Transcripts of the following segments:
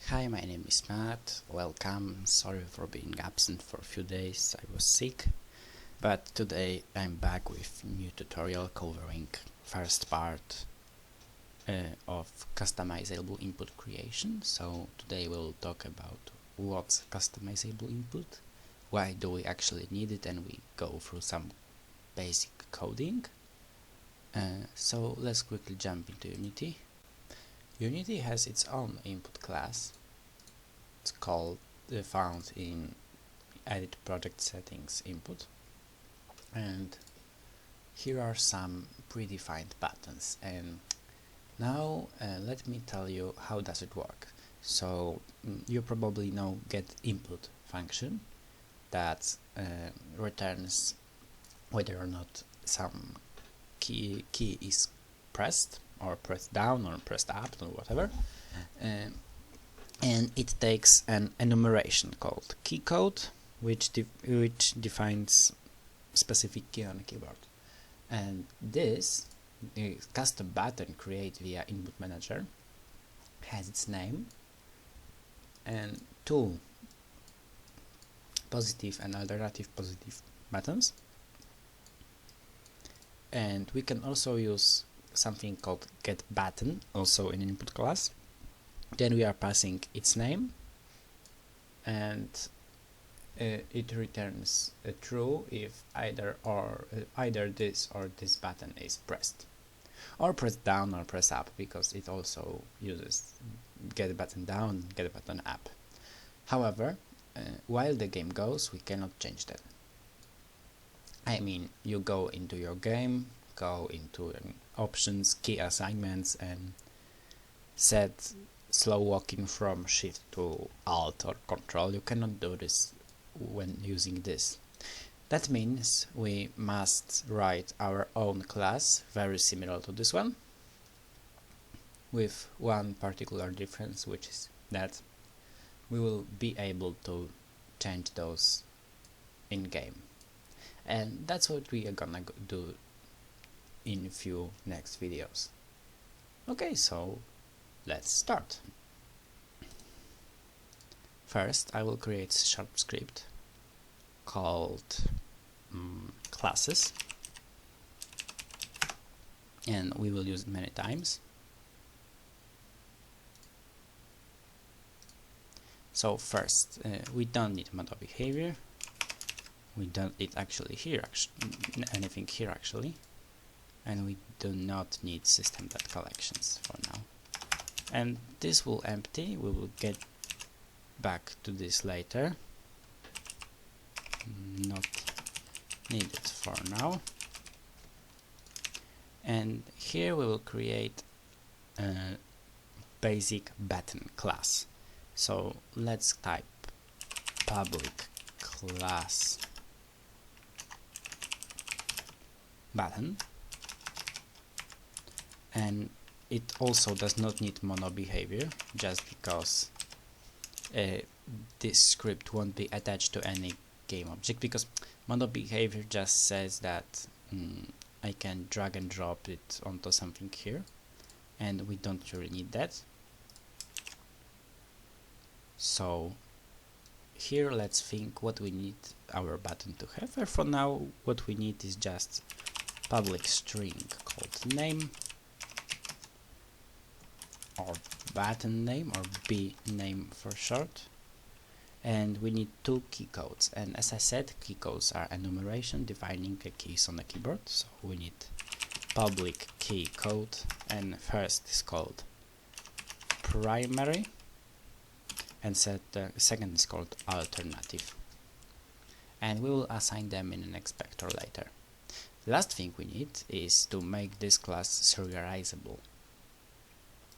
Hi, my name is Matt. Welcome. Sorry for being absent for a few days. I was sick, but today I'm back with new tutorial covering first part of customizable input creation. So today we'll talk about what's customizable input, why do we actually need it, and we go through some basic coding. So let's quickly jump into Unity. Unity has its own input class. It's called found in edit project settings input, and here are some predefined buttons. And now let me tell you how does it work. So you probably know get input function that returns whether or not some key is pressed or pressed down or pressed up or whatever, and it takes an enumeration called key code, which defines specific key on a keyboard. And this custom button created via input manager has its name and two positive and alternative positive buttons. And we can also use something called get button, also in input class. Then we are passing its name, and it returns true if either this or this button is pressed, or pressed down or press up, because it also uses get button down, get button up. However, while the game goes, we cannot change that. I mean, you go into your game, go into options, key assignments, and set slow walking from shift to alt or control. You cannot do this when using this. That means we must write our own class very similar to this one, with one particular difference, which is that we will be able to change those in game. And that's what we are gonna do in a few next videos. Okay, so let's start. First, I will create a short script called classes, and we will use it many times. So first, we don't need method behavior. We don't need anything here actually, and we do not need system.collections for now. And this will empty. We will get back to this later. Not needed for now. And here we will create a basic button class. So let's type public class button, and it also does not need mono behavior, just because this script won't be attached to any game object, because mono behavior just says that I can drag and drop it onto something here, and we don't really need that. So here let's think what we need our button to have, and for now what we need is just public string called name, or button name, or B name for short, and we need two key codes. And as I said, key codes are enumeration defining the keys on the keyboard, so we need public key code, and first is called primary, and the second is called alternative, and we will assign them in an expector later. The last thing we need is to make this class serializable,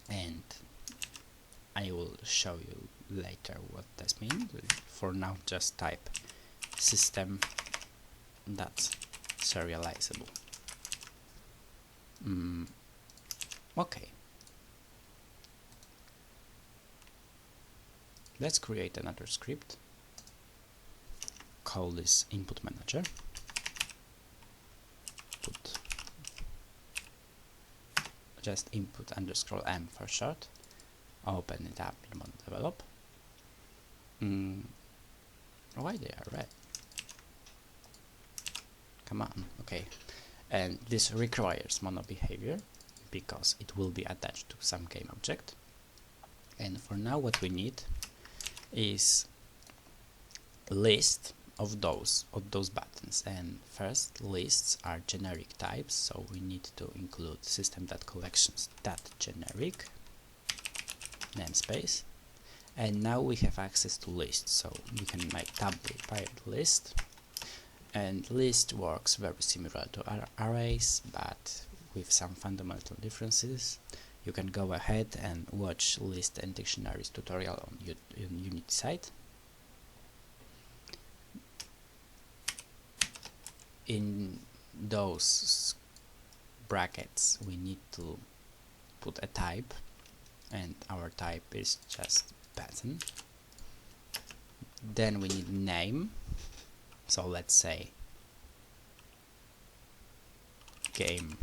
and I will show you later what this means. For now, just type system.serializable. Okay. Let's create another script. Call this input manager. Put just input underscore m for short. open it up in MonoDevelop. Why they are red? Come on, okay. And this requires mono behavior because it will be attached to some game object. And for now what we need is a list of those buttons, and first lists are generic types, so we need to include system.collections.generic namespace. And now we have access to lists, so we can make table paired list, and list works very similar to arrays but with some fundamental differences. You can go ahead and watch list and dictionaries tutorial on Unity site. In those brackets we need to put a type, and our type is just button. Then we need name, so let's say game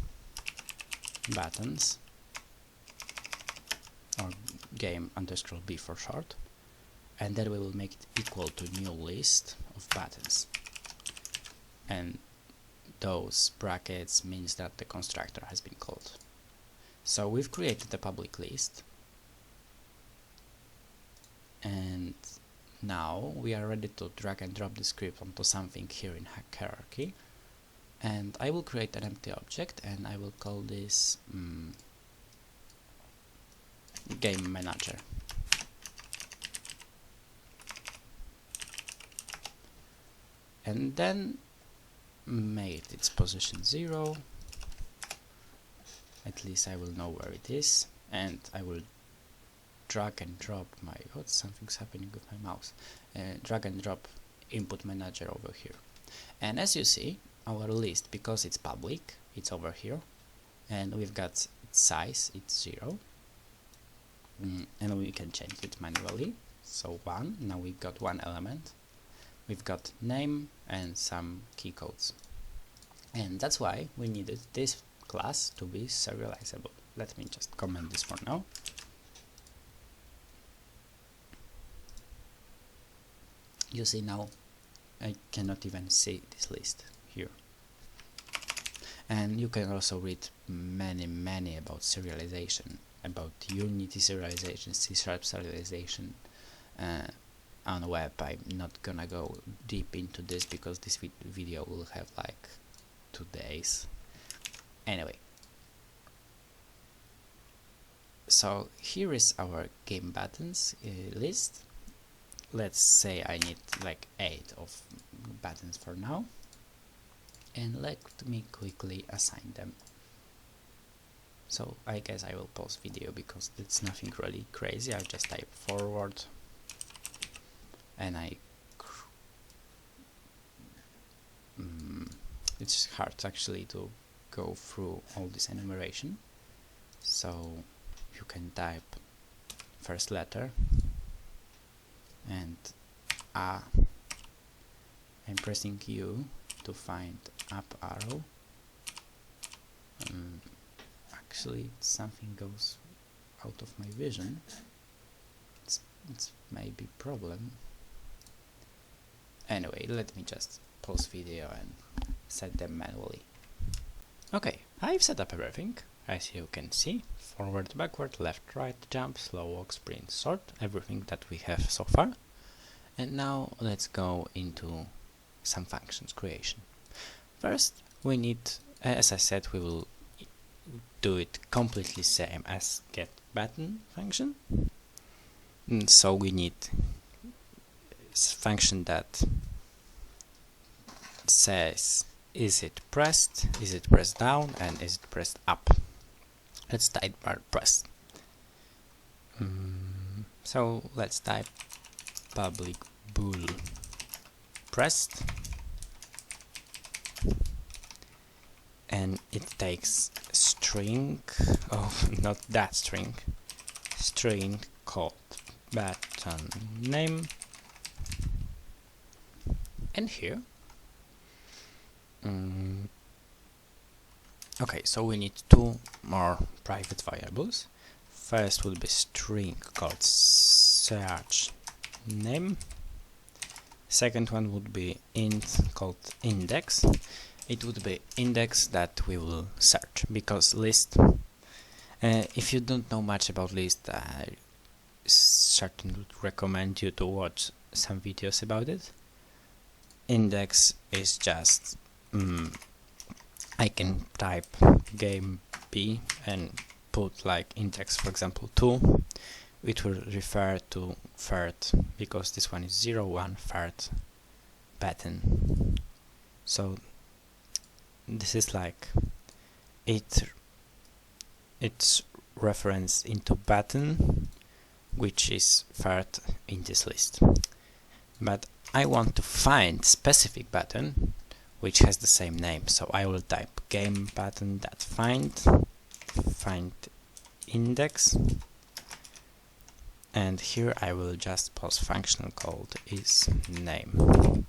buttons, or game_b for short, and then we will make it equal to new list of buttons, and those brackets means that the constructor has been called. So we've created a public list, and now we are ready to drag and drop the script onto something here in hierarchy. And I will create an empty object, and I will call this game manager. And then make its position 0. At least I will know where it is, and I will drag and drop my something's happening with my mouse. Drag and drop input manager over here, and as you see, our list, because it's public, it's over here, and we've got its size, it's 0, and we can change it manually. So 1, now we've got one element, we've got name and some key codes, and that's why we needed this class to be serializable. Let me just comment this for now. You see, now I cannot even see this list here. And you can also read many about serialization, about Unity serialization, C# serialization on the web. I'm not gonna go deep into this because this video will have like 2 days. Anyway, so here is our game buttons list. Let's say I need like 8 of buttons for now, and let me quickly assign them. So I guess I will pause video because it's nothing really crazy. I'll just type forward, and it's hard actually to go through all this enumeration, so you can type first letter and A. I'm pressing U to find up arrow. Actually something goes out of my vision. It's maybe problem. Anyway, let me just pause video and set them manually. Okay, I've set up everything. As you can see, forward, backward, left, right, jump, slow walk, sprint, sort, everything that we have so far. And now let's go into some functions creation. First, we need, as I said, we will do it completely same as get button function. So we need a function that says is it pressed down, and is it pressed up. Let's type pressed. So let's type public bool pressed, and it takes string, not that string called button name, and here okay, so we need 2 more private variables. first would be string called search name. Second one would be int called index. It would be index that we will search, because list, if you don't know much about list, I certainly would recommend you to watch some videos about it. Index is just I can type game B and put like index, for example 2. It will refer to third, because this one is 0, 1, third button. So this is like it's reference into button which is third in this list. But I want to find specific button which has the same name, so I will type game button that find index, and here I will just pass function called is name.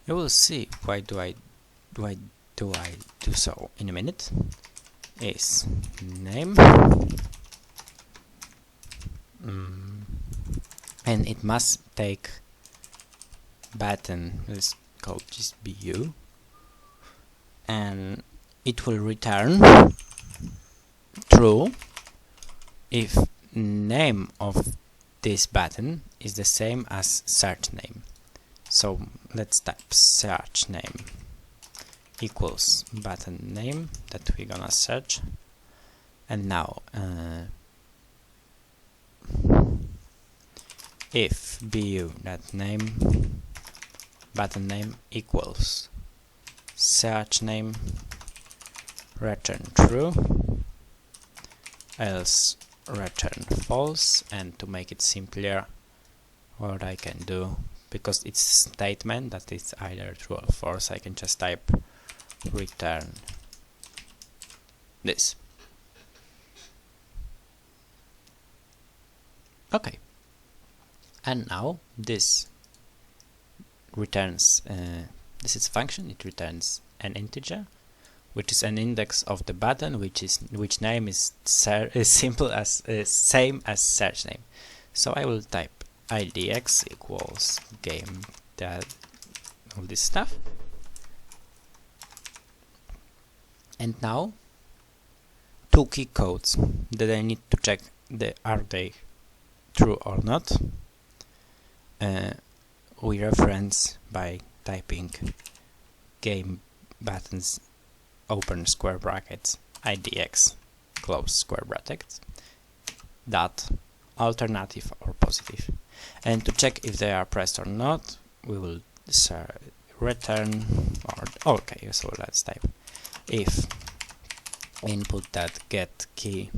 You will see why do I do so in a minute. Is name, and it must take button, let's call this BU, and it will return true if name of this button is the same as search name. So let's type search name equals button name that we're gonna search, and now if bu that name button name equals search name, return true, else return false. And to make it simpler, what I can do, because it's a statement that is either true or false, I can just type return this. Okay, and now this returns this is a function. It returns an integer which is an index of the button which name is simple as same as search name. So I will type idx equals game that all this stuff, and now two key codes that I need to check are they true or not. We reference by typing game buttons open square brackets idx close square brackets dot alternative or positive, and to check if they are pressed or not, we will return or okay, so let's type if input that get key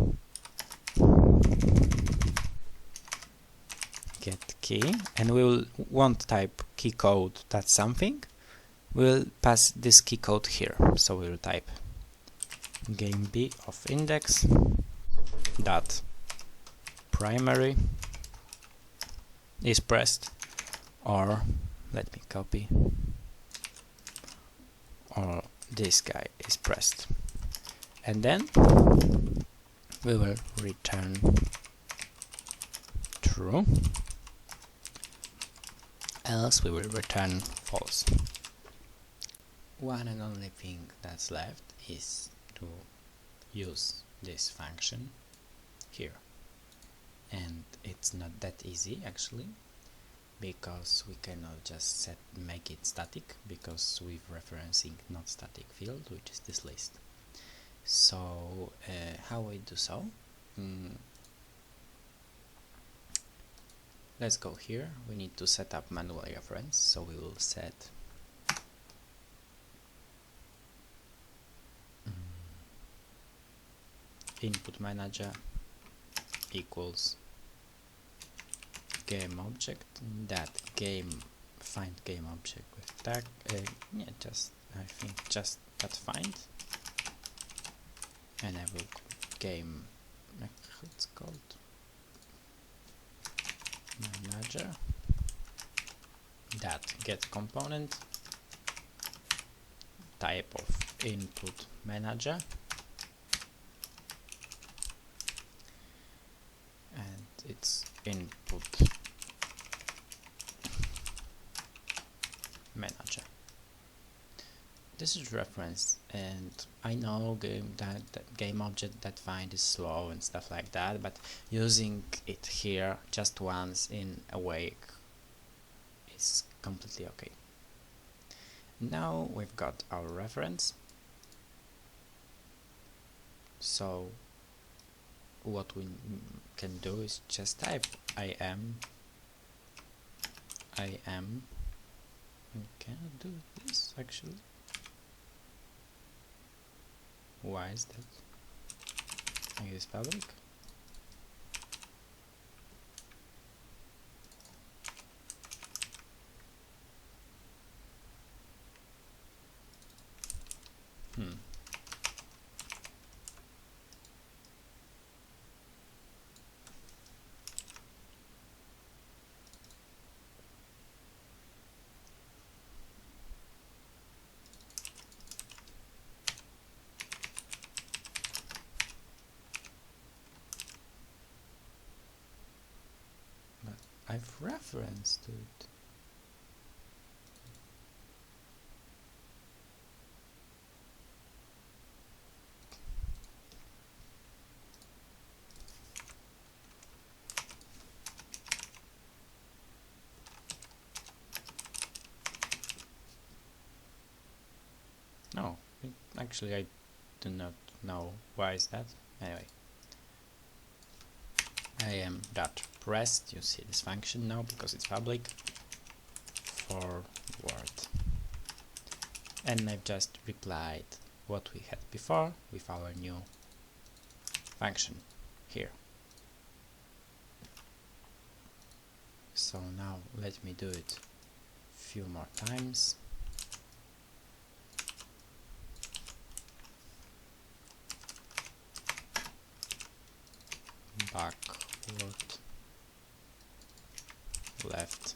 and we will want type key code that's something. We'll pass this key code here, so we'll type game B of index dot primary is pressed, or let me copy, or this guy is pressed, and then we will return true, else we will return false. One and only thing that's left is to use this function here, and it's not that easy actually, because we cannot just make it static, because we're referencing not static field, which is this list. So how we do so? Let's go here. We need to set up manual reference, so we will set input manager equals game object that game find game object with tag yeah, just I think just that find, and I will game it's called manager that get component type of input manager, and it's input manager. This is reference, and I know that game object that find is slow and stuff like that, but using it here just once in awake is completely okay. Now we've got our reference, so what we can do is just type im. We cannot do this actually. Why is that? Make this public. I've referenced it. No, actually I do not know why is that. Anyway, im.pressed, you see this function now because it's public, forward, and I've just replied what we had before with our new function here. So now let me do it a few more times. Backward, left,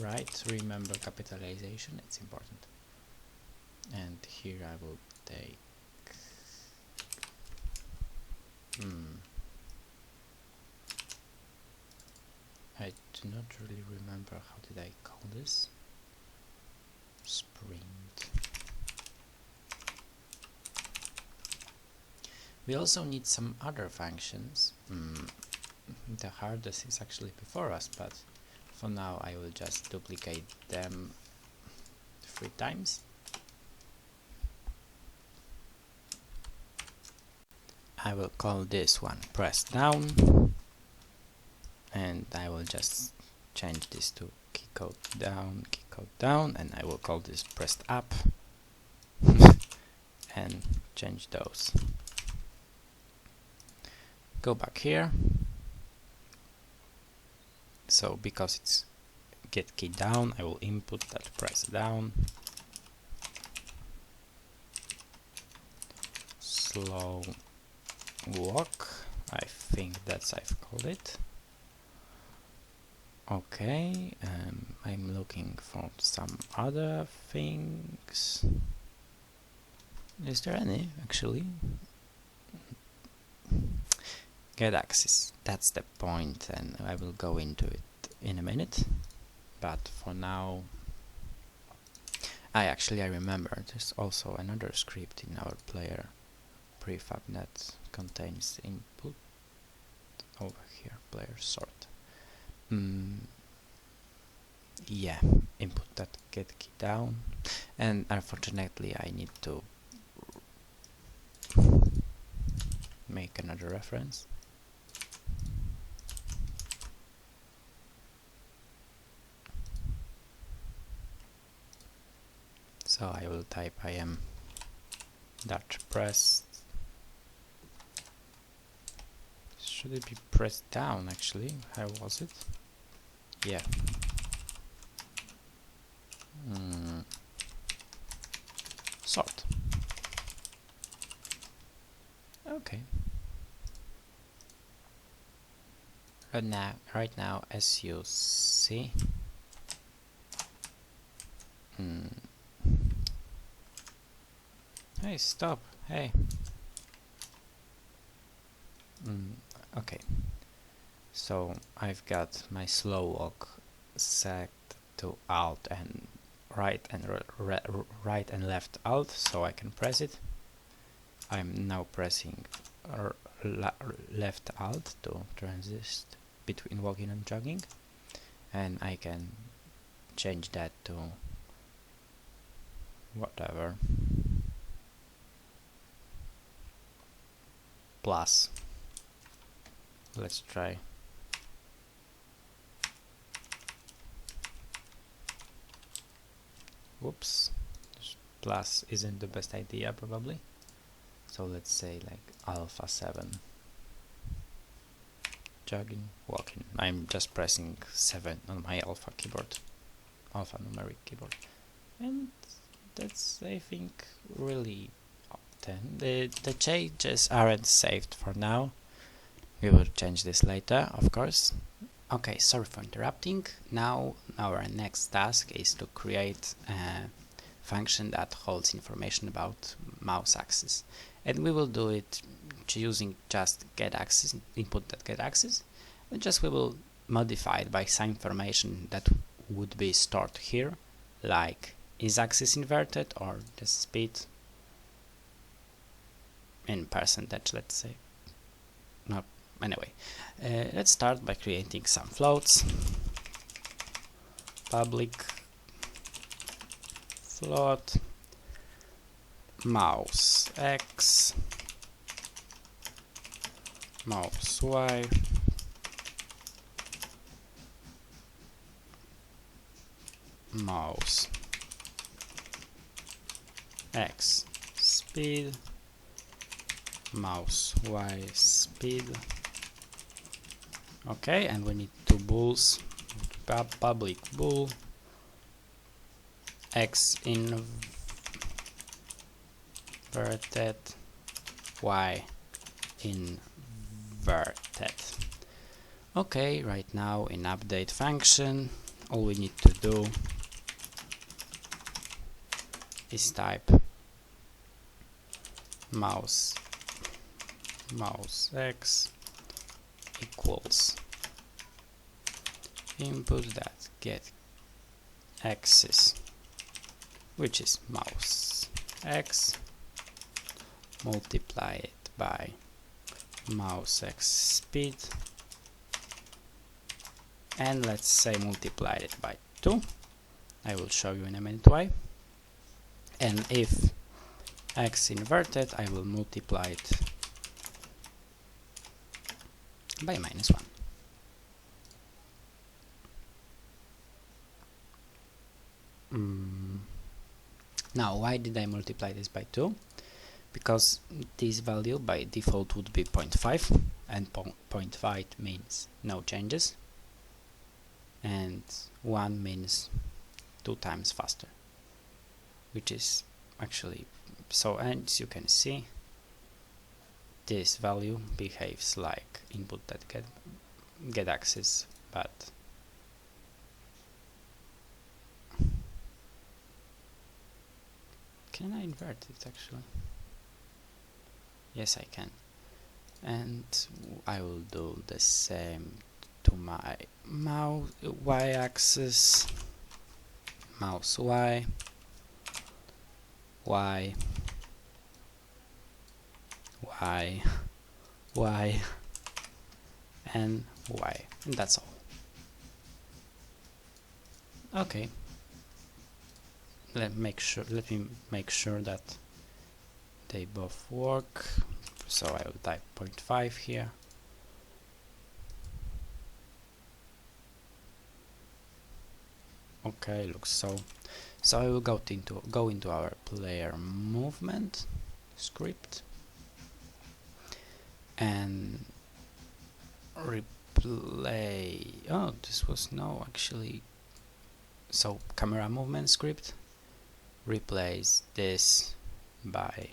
right. Remember capitalization, it's important. And here I will take I do not really remember how did I call this. Sprint. We also need some other functions. The hardest is actually before us, but for now I will just duplicate them 3 times. I will call this one press down, and I will just change this to keycode down, and I will call this pressed up and change those. Go back here. So because it's get key down, I will input that press down. Slow walk, I think that's I've called it. Okay, I'm looking for some other things. Is there any actually? Get access, that's the point, and I will go into it in a minute, but for now I remember there's also another script in our player prefab that contains input over here, player sort. Yeah, input that get key down, and unfortunately I need to make another reference. So I will type im.press. Should it be pressed down actually? How was it? Yeah. Sort. Okay. Right now, as you see, Hey, stop. Hey. Okay. So I've got my slow walk set to Alt and right and left Alt, so I can press it. I'm now pressing left Alt to transit between walking and jogging, and I can change that to whatever plus. Let's try. Whoops, plus isn't the best idea probably, so let's say like alpha 7. Jogging, walking. I'm just pressing 7 on my alpha keyboard, alpha numeric keyboard, and that's, I think, really 10. The changes aren't saved for now. We will change this later, of course. Okay, sorry for interrupting. Now our next task is to create a function that holds information about mouse axis, and we will do it using just getAxis, input.getAxis, and just we will modify it by some information that would be stored here, like is axis inverted or the speed in percentage, let's say. No, anyway, let's start by creating some floats. Public float mouse X, mouse Y, mouse X speed, mouse Y speed. Okay, and we need two bools. Public bool X inverted, Y inverted. Okay, right now in update function, all we need to do is type mouse X equals input that get axis, which is mouse X, multiply it by mouse X speed, and let's say multiply it by 2. I will show you in a minute why. And if X inverted, I will multiply it by -1. Now, why did I multiply this by 2? Because this value by default would be 0.5, and 0.5 means no changes, and 1 means 2 times faster, which is actually so. And as you can see, this value behaves like input that get axis, but can I invert it actually? Yes, I can. And I will do the same to my mouse Y axis, mouse Y, Y, Y, Y, and Y, and that's all. Okay. Let me make sure that they both work. So I will type 0.5 here. Okay, looks so. So I will go into our player movement script and replay. Oh, this was no actually. So camera movement script. Replace this by.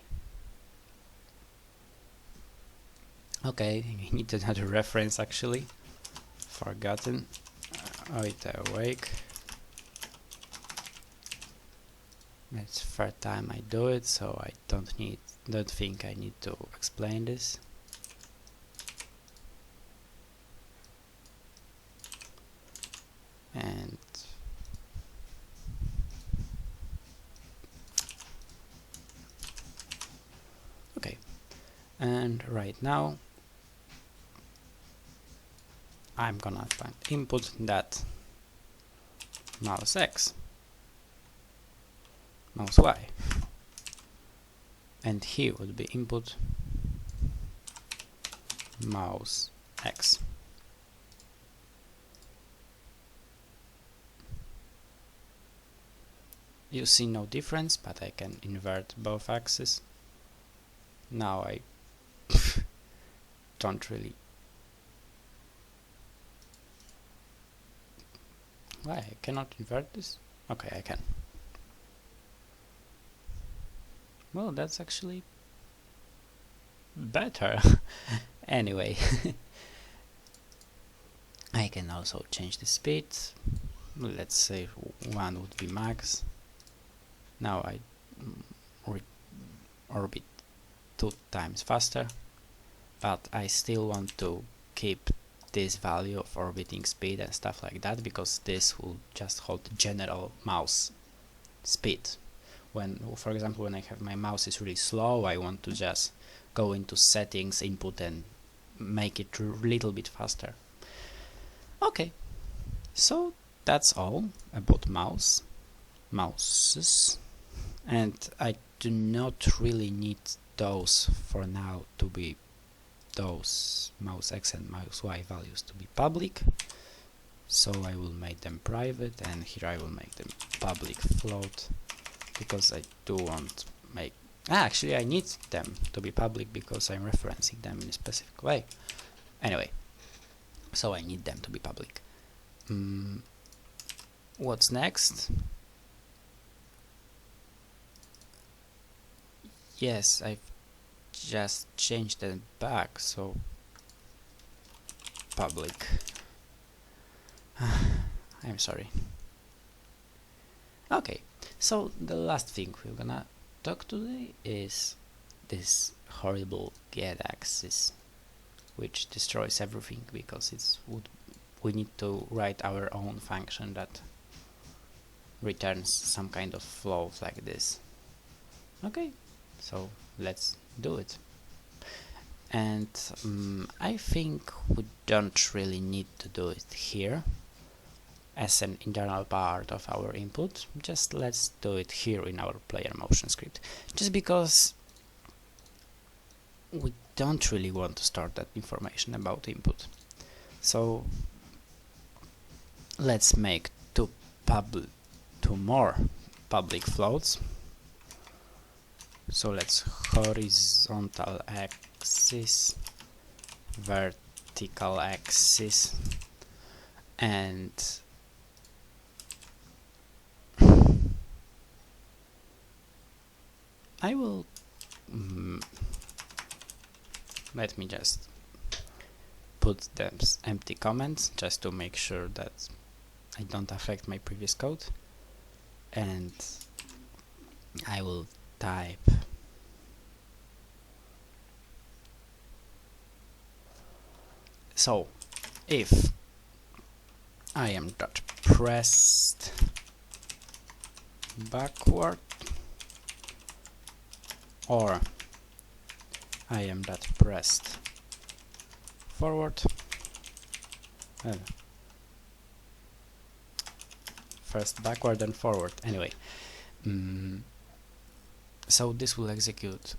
Okay, we need another reference actually. Forgotten. Wait, awake. It's the third time I do it, so I don't think I need to explain this. And okay, and right now I'm gonna input that mouse X, mouse Y, and here would be input mouse X. You see no difference, but I can invert both axes. Now I don't really... Why, I cannot invert this? Okay, I can. Well, that's actually better. Anyway, I can also change the speed. Let's say 1 would be max. Now I orbit 2 times faster, but I still want to keep this value of orbiting speed and stuff like that, because this will just hold general mouse speed. When, for example, when I have my mouse is really slow, I want to just go into settings, input, and make it a little bit faster. Okay, so that's all about mouses, and I do not really need those for now to be those mouse X and mouse Y values to be public, so I will make them private, and here I will make them public float, because I do want to make... actually I need them to be public because I'm referencing them in a specific way. Anyway, so I need them to be public. What's next? Yes, I've just changed them back, so public. I'm sorry. Okay, so the last thing we're gonna talk today is this horrible get axis, which destroys everything because we need to write our own function that returns some kind of float like this. Okay, so let's do it. And I think we don't really need to do it here as an internal part of our input. Just let's do it here in our player motion script, just because we don't really want to store that information about input. So let's make two more public floats. So let's horizontal axis, vertical axis, and I will let me just put them empty comments just to make sure that I don't affect my previous code, and I will type so if I am dot pressed backward or I am dot pressed forward, first backward and forward, anyway. So this will execute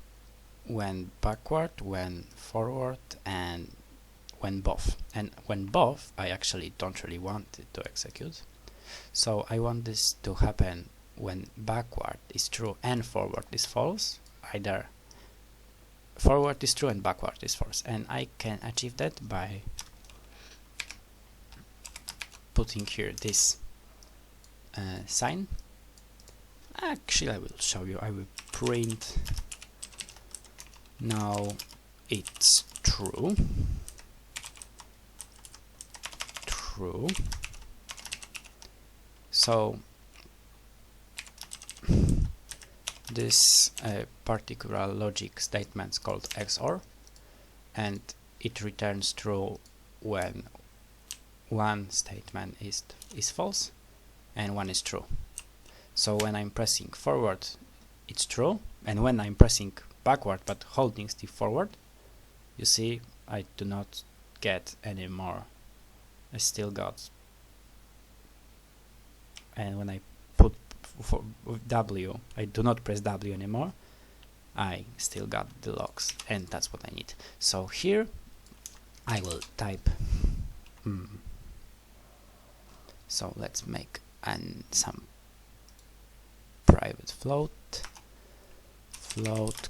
when backward, when forward, and when both. And when both, I actually don't really want it to execute. So I want this to happen when backward is true and forward is false. Either forward is true and backward is false. And I can achieve that by putting here this sign. Actually, I will show you. I will print now it's true. So this particular logic statement called XOR, and it returns true when one statement is false and one is true. So when I'm pressing forward, it's true, and when I'm pressing backward but holding still forward, you see I do not get any more. I still got, and when I put with W, I do not press W anymore, I still got the logs, and that's what I need. So here I will type so let's make some private float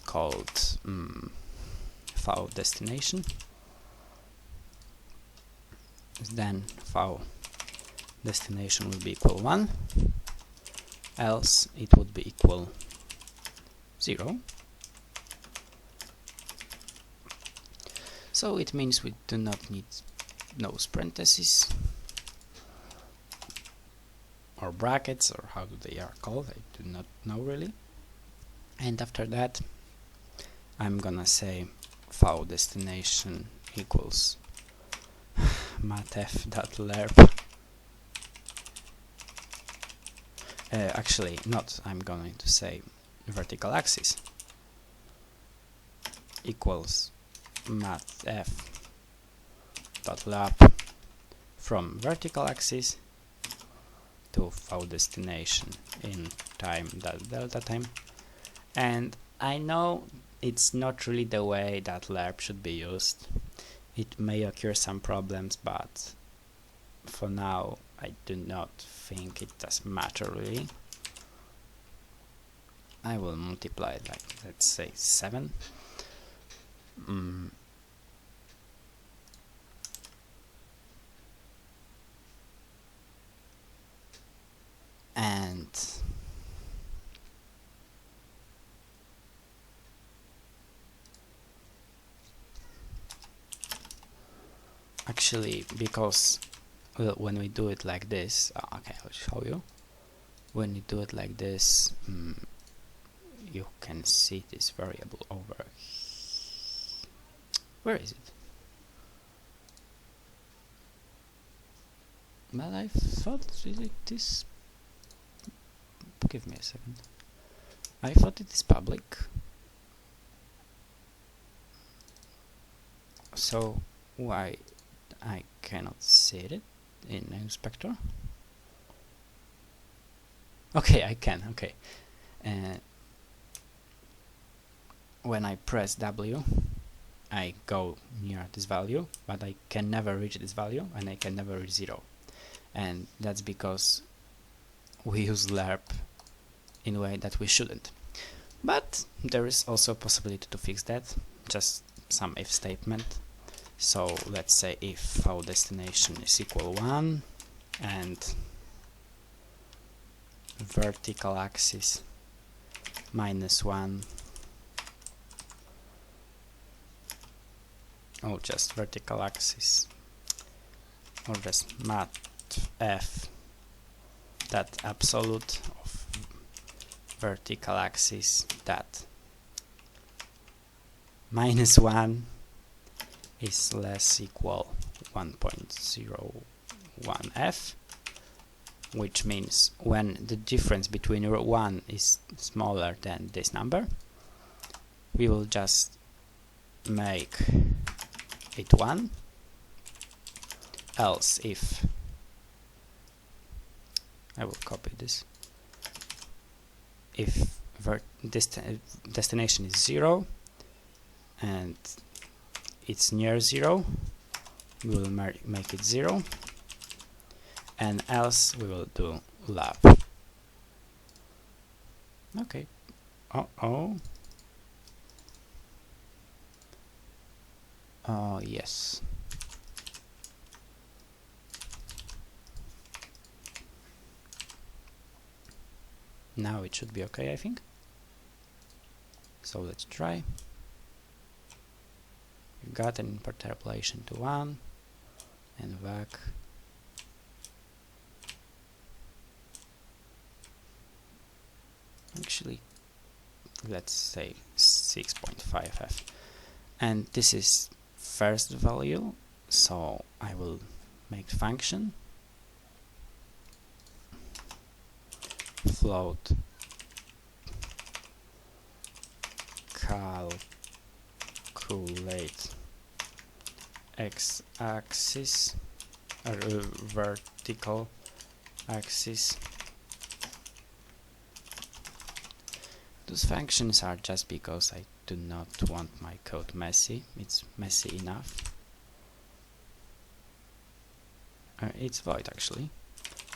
called file destination. Then file destination will be equal 1, else it would be equal 0. So it means we do not need those parentheses or brackets, or how do they are called, I do not know really. And after that I'm gonna say file destination equals mattf.lerp. Actually not, I'm going to say vertical axis equals mattf.lerp from vertical axis to file destination in time delta time. And I know it's not really the way that lerp should be used. It may occur some problems, but for now I do not think it does matter really. I will multiply it like, let's say 7. And actually, because when we do it like this, okay, I'll show you. When you do it like this, you can see this variable over. Where is it? Well, I thought this. Give me a second. I thought it is public. So why I cannot see it in inspector? Okay, I can. Okay. When I press W, I go near this value, but I can never reach this value, and I can never reach 0. And that's because we use lerp in a way that we shouldn't. But there is also a possibility to fix that, just some if statement. So let's say if file destination is equal 1 and vertical axis -1, or just vertical axis, or just mattf that absolute of vertical axis that -1 is less equal 1.01f, which means when the difference between 1 is smaller than this number, we will just make it 1, else if I will copy this, if destination is 0 and it's near 0, we will make it 0, and else we will do lab. Okay. Oh yes. Now it should be okay, I think. So let's try. You got an interpolation to 1 and back. Actually, let's say 6.5f, and this is first value, so I will make function float calculate x-axis or vertical axis. Those functions are just because I do not want my code messy. It's messy enough. It's void actually.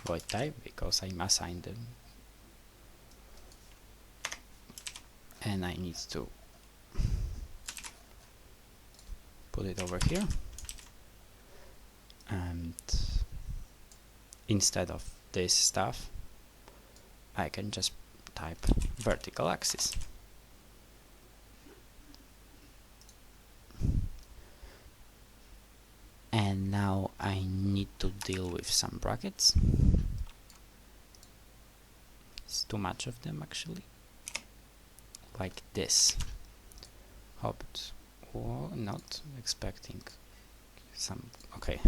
Void type because I'm assigned them. And I need to put it over here. And instead of this stuff, I can just type vertical axis. And now I need to deal with some brackets. It's too much of them actually. Like this. Hoped. Oh, not expecting some. Okay.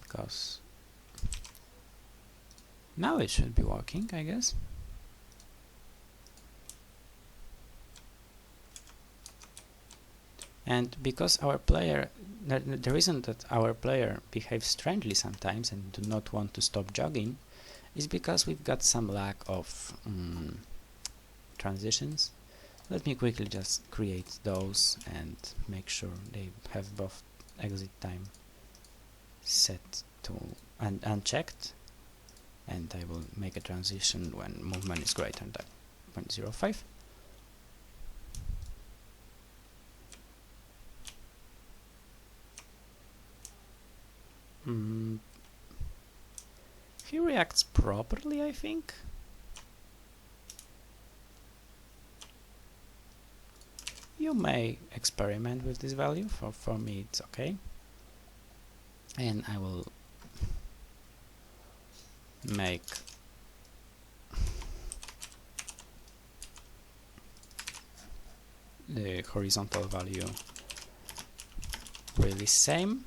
Because now it should be working, I guess. And because our player, the reason that our player behaves strangely sometimes and do not want to stop jogging is because we've got some lack of transitions. Let me quickly just create those and make sure they have both exit time set to unchecked, and I will make a transition when movement is greater than 0.05. He reacts properly, I think. You may experiment with this value. For me it's okay. And I will make the horizontal value really same.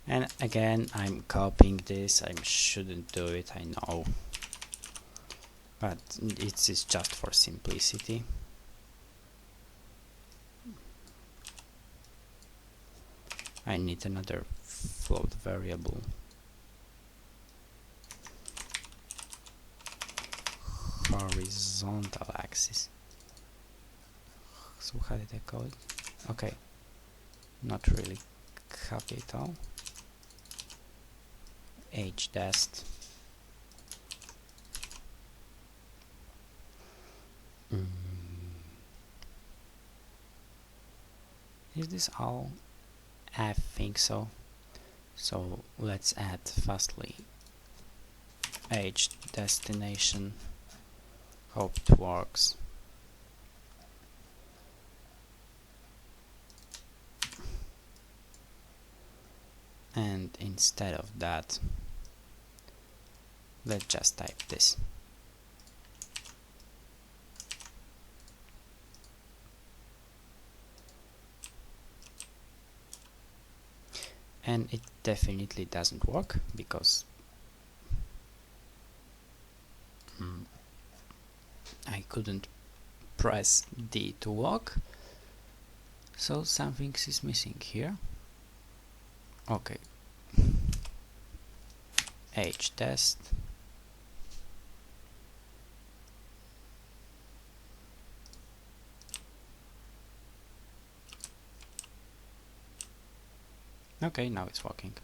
And again, I'm copying this. I shouldn't do it, I know, but it's just for simplicity. I need another float variable. Horizontal axis. So how did I call it? Okay, not really capital. H-dest. Is this all? I think so. So let's add fastly H destination. Hope it works. And instead of that, let's just type this. And it definitely doesn't work because I couldn't press D to walk, so something is missing here. Okay, H test. Okay, now it's working.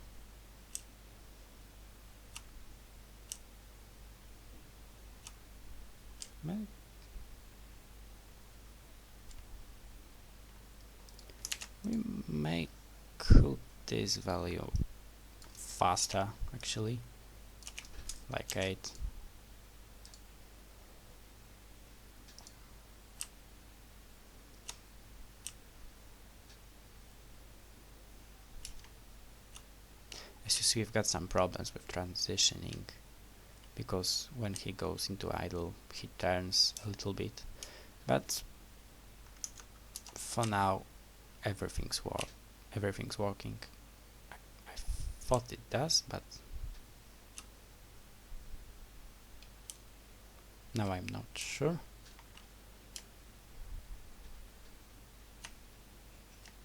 We may cut this value faster, actually, like 8. we've got some problems with transitioning, because when he goes into idle he turns a little bit, but for now everything's working. I thought it does, but now I'm not sure.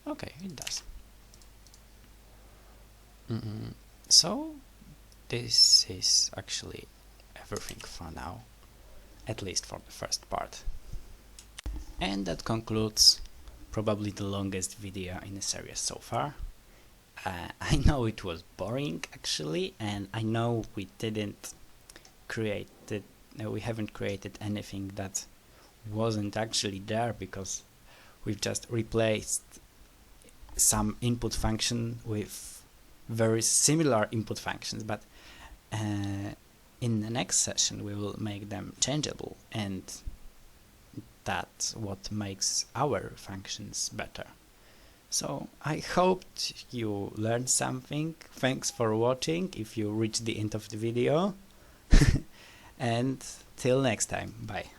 Okay, it does. So this is actually everything for now, at least for the first part. And that concludes probably the longest video in the series so far. I know it was boring actually, and I know we haven't created anything that wasn't actually there, because we've just replaced some input function with very similar input functions, but in the next session we will make them changeable, and that's what makes our functions better. So I hoped you learned something. Thanks for watching if you reached the end of the video and till next time, bye.